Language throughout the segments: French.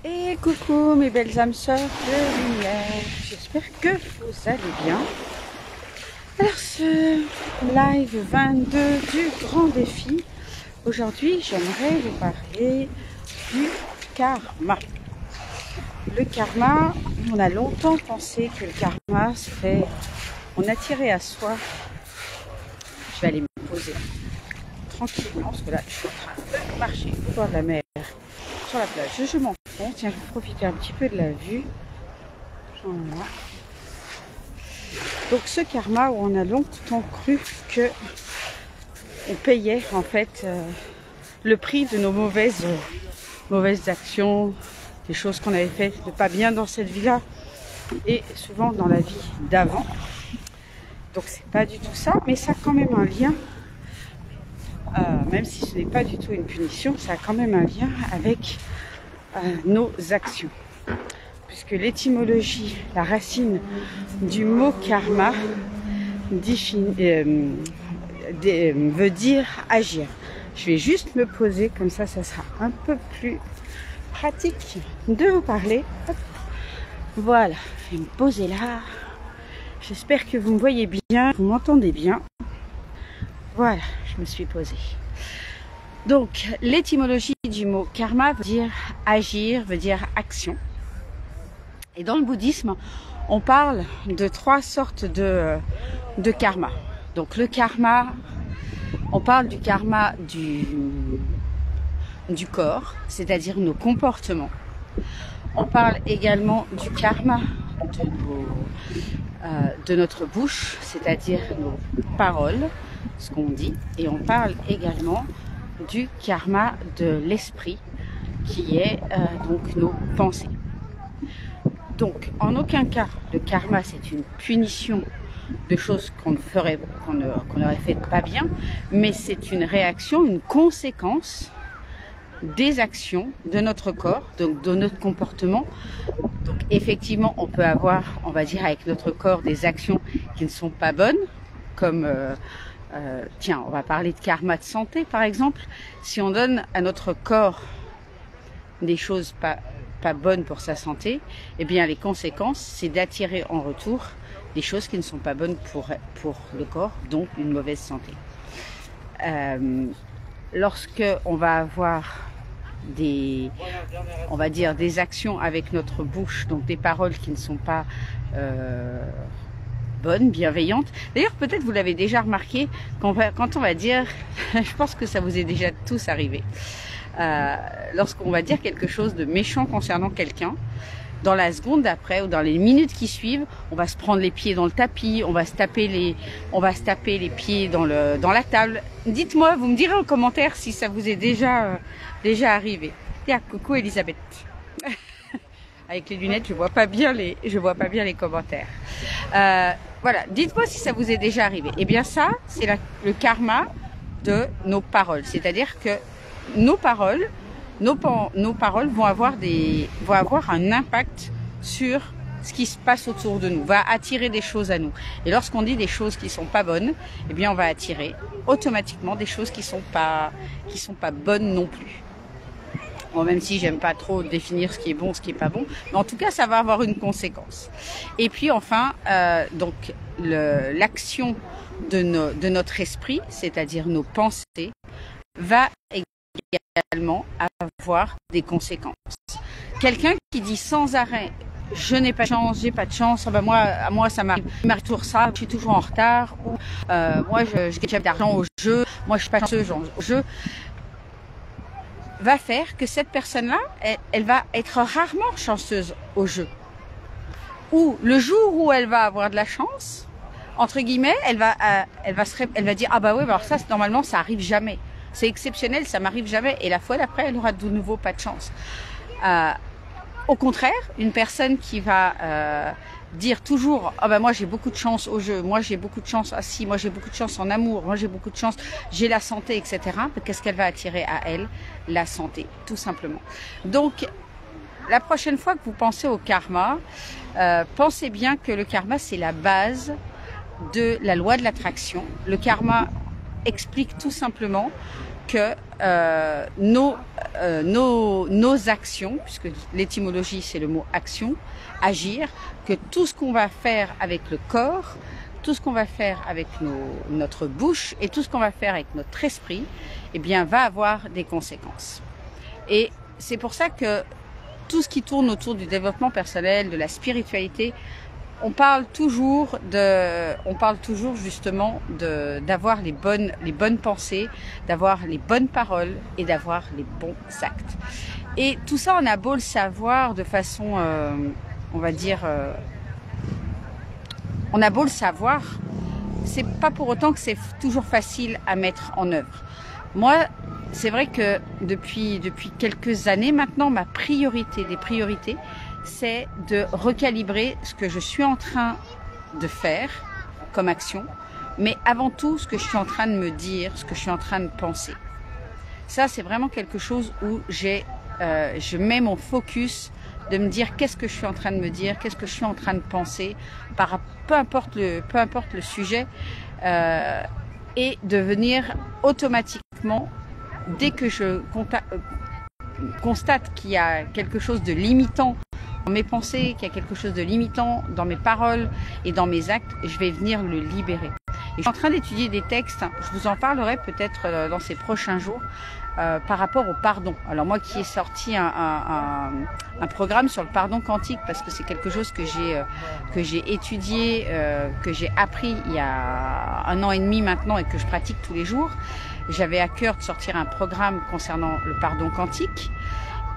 Et coucou mes belles âmes sœurs de lumière, j'espère que vous allez bien. Alors ce live 22 du grand défi, aujourd'hui j'aimerais vous parler du karma. Le karma, on a longtemps pensé que le karma serait, on attirait à soi. Je vais aller me poser tranquillement parce que là je suis en train de marcher au bord de la mer sur la plage. Je m'en fous, tiens, je vais profiter un petit peu de la vue. Voilà. Donc ce karma où on a longtemps cru que on payait en fait le prix de nos mauvaises actions, des choses qu'on avait fait de pas bien dans cette vie-là et souvent dans la vie d'avant. Donc c'est pas du tout ça, mais ça a quand même un lien, même si ce n'est pas du tout une punition, ça a quand même un lien avec nos actions. Puisque l'étymologie, la racine du mot karma veut dire agir. Je vais juste me poser, comme ça, ça sera un peu plus pratique de vous parler. Hop. Voilà, je vais me poser là. J'espère que vous me voyez bien, vous m'entendez bien. Voilà, je me suis posée. Donc, l'étymologie du mot karma veut dire agir, veut dire action. Et dans le bouddhisme, on parle de trois sortes de karma. Donc le karma, on parle du karma du corps, c'est-à-dire nos comportements. On parle également du karma de notre bouche, c'est-à-dire nos paroles, ce qu'on dit. Et on parle également du karma de l'esprit, qui est donc nos pensées. Donc, en aucun cas, le karma, c'est une punition de choses qu'on aurait fait pas bien, mais c'est une réaction, une conséquence des actions de notre corps, donc de notre comportement. Donc, effectivement, on peut avoir, on va dire, avec notre corps, des actions qui ne sont pas bonnes, comme, tiens, on va parler de karma de santé, par exemple. Si on donne à notre corps des choses pas bonnes pour sa santé, eh bien les conséquences, c'est d'attirer en retour des choses qui ne sont pas bonnes pour le corps, donc une mauvaise santé. Lorsque on va avoir on va dire des actions avec notre bouche, donc des paroles qui ne sont pas bonnes, bienveillantes. D'ailleurs, peut-être vous l'avez déjà remarqué, quand on va dire, je pense que ça vous est déjà tous arrivé. Lorsqu'on va dire quelque chose de méchant concernant quelqu'un, dans la seconde d'après ou dans les minutes qui suivent, on va se prendre les pieds dans le tapis, on va se taper les pieds dans la table. Dites-moi, vous me direz en commentaire si ça vous est déjà arrivé. Tiens, coucou Elisabeth. Avec les lunettes, je vois pas bien les commentaires. Voilà, dites-moi si ça vous est déjà arrivé. Eh bien ça, c'est le karma de nos paroles, c'est-à-dire que nos paroles vont avoir un impact sur ce qui se passe autour de nous, va attirer des choses à nous. Et lorsqu'on dit des choses qui sont pas bonnes, eh bien on va attirer automatiquement des choses qui sont pas bonnes non plus. Bon, même si j'aime pas trop définir ce qui est bon, ce qui est pas bon, mais en tout cas ça va avoir une conséquence. Et puis enfin, donc l'action de notre esprit, c'est-à-dire nos pensées, va également avoir des conséquences. Quelqu'un qui dit sans arrêt je n'ai pas de chance, j'ai pas de chance, ben moi ça m'arrive toujours ça, je suis toujours en retard, ou moi je gagne jamais d'argent au jeu, moi je suis pas chanceuse au jeu, va faire que cette personne-là, elle va être rarement chanceuse au jeu. Ou le jour où elle va avoir de la chance, entre guillemets, elle va dire ah bah oui, alors ça normalement ça arrive jamais. C'est exceptionnel, ça m'arrive jamais. Et la fois d'après, elle aura de nouveau pas de chance. Au contraire, une personne qui va dire toujours « Ah ben moi j'ai beaucoup de chance au jeu, moi j'ai beaucoup de chance assis, moi j'ai beaucoup de chance en amour, moi j'ai beaucoup de chance, j'ai la santé, etc. » Qu'est-ce qu'elle va attirer à elle? La santé, tout simplement. Donc, la prochaine fois que vous pensez au karma, pensez bien que le karma, c'est la base de la loi de l'attraction. Le karma explique tout simplement que nos actions, puisque l'étymologie c'est le mot action, agir, que tout ce qu'on va faire avec le corps, tout ce qu'on va faire avec notre bouche et tout ce qu'on va faire avec notre esprit, eh bien, va avoir des conséquences. Et c'est pour ça que tout ce qui tourne autour du développement personnel, de la spiritualité, on parle toujours justement d'avoir les bonnes pensées, d'avoir les bonnes paroles et d'avoir les bons actes. Et tout ça, on a beau le savoir de façon, on va dire, on a beau le savoir, c'est pas pour autant que c'est toujours facile à mettre en œuvre. Moi, c'est vrai que depuis quelques années maintenant, ma priorité des priorités, c'est de recalibrer ce que je suis en train de faire comme action, mais avant tout ce que je suis en train de me dire, ce que je suis en train de penser. Ça, c'est vraiment quelque chose où je mets mon focus de me dire qu'est-ce que je suis en train de me dire, qu'est-ce que je suis en train de penser, peu importe le sujet, et de venir automatiquement, dès que je constate qu'il y a quelque chose de limitant dans mes pensées, qu'il y a quelque chose de limitant dans mes paroles et dans mes actes, je vais venir le libérer. Et je suis en train d'étudier des textes, je vous en parlerai peut-être dans ces prochains jours, par rapport au pardon. Alors moi qui ai sorti un programme sur le pardon quantique, parce que c'est quelque chose que j'ai étudié, que j'ai appris il y a 1 an et demi maintenant et que je pratique tous les jours. J'avais à cœur de sortir un programme concernant le pardon quantique.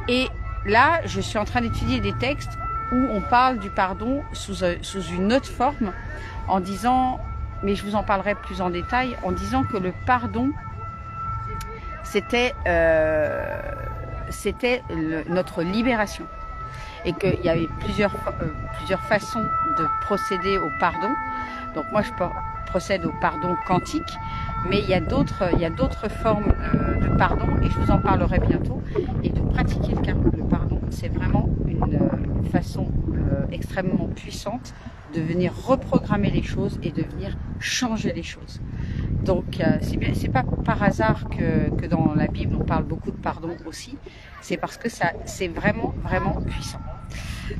Et là, je suis en train d'étudier des textes où on parle du pardon sous une autre forme, en disant, mais je vous en parlerai plus en détail, en disant que le pardon, c'était notre libération. Et qu'il y avait plusieurs façons de procéder au pardon. Donc moi, je procède au pardon quantique, mais il y a d'autres formes de pardon, et je vous en parlerai bientôt. Et de pratiquer le pardon, c'est vraiment une façon extrêmement puissante de venir reprogrammer les choses et de venir changer les choses. Donc c'est pas par hasard que dans la Bible on parle beaucoup de pardon aussi, c'est parce que c'est vraiment puissant.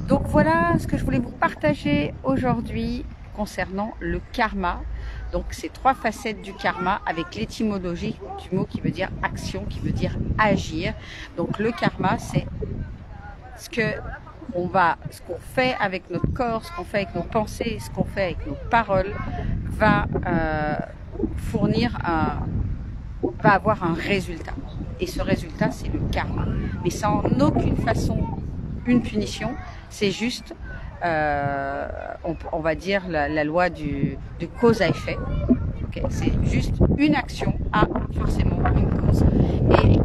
Donc voilà ce que je voulais vous partager aujourd'hui concernant le karma. Donc ces 3 facettes du karma avec l'étymologie du mot qui veut dire action, qui veut dire agir. Donc le karma, c'est ce qu'on fait avec notre corps, ce qu'on fait avec nos pensées, ce qu'on fait avec nos paroles va va avoir un résultat. Et ce résultat, c'est le karma. Mais c'est en aucune façon une punition, c'est juste, on va dire, la loi de cause à effet. Okay, c'est juste une action a forcément une cause. Et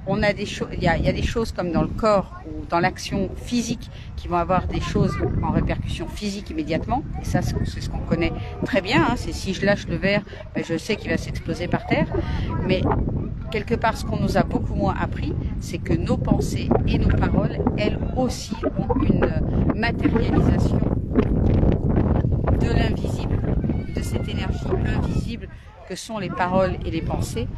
on a des choses, il y a des choses comme dans le corps ou dans l'action physique qui vont avoir des choses en répercussion physique immédiatement. Et ça, c'est ce qu'on connaît très bien. Hein. C'est si je lâche le verre, ben je sais qu'il va s'exploser par terre. Mais quelque part, ce qu'on nous a beaucoup moins appris, c'est que nos pensées et nos paroles, elles aussi, ont une matérialisation de l'invisible, de cette énergie invisible que sont les paroles et les pensées,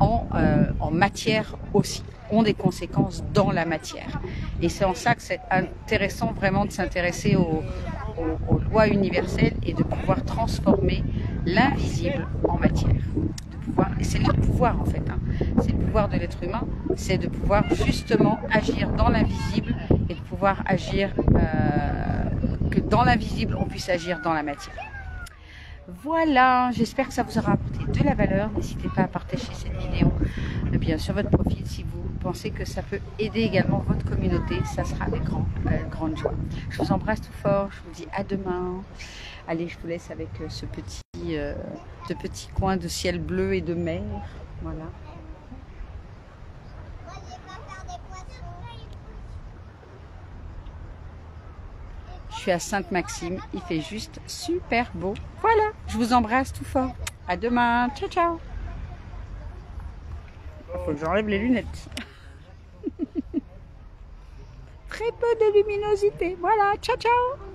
en matière aussi, ont des conséquences dans la matière. Et c'est en ça que c'est intéressant vraiment de s'intéresser aux lois universelles et de pouvoir transformer l'invisible en matière. Et c'est le pouvoir en fait, hein. C'est le pouvoir de l'être humain, c'est de pouvoir justement agir dans l'invisible et de pouvoir agir, que dans l'invisible on puisse agir dans la matière. Voilà, j'espère que ça vous aura apporté de la valeur. N'hésitez pas à partager cette vidéo bien sur votre profil si vous pensez que ça peut aider également votre communauté. Ça sera avec grande joie. Je vous embrasse tout fort, je vous dis à demain. Allez, je vous laisse avec ce petit coin de ciel bleu et de mer. Voilà. Je suis à Sainte-Maxime, il fait juste super beau. Voilà, je vous embrasse tout fort. À demain, ciao ciao. Il faut que j'enlève les lunettes. Très peu de luminosité. Voilà, ciao ciao.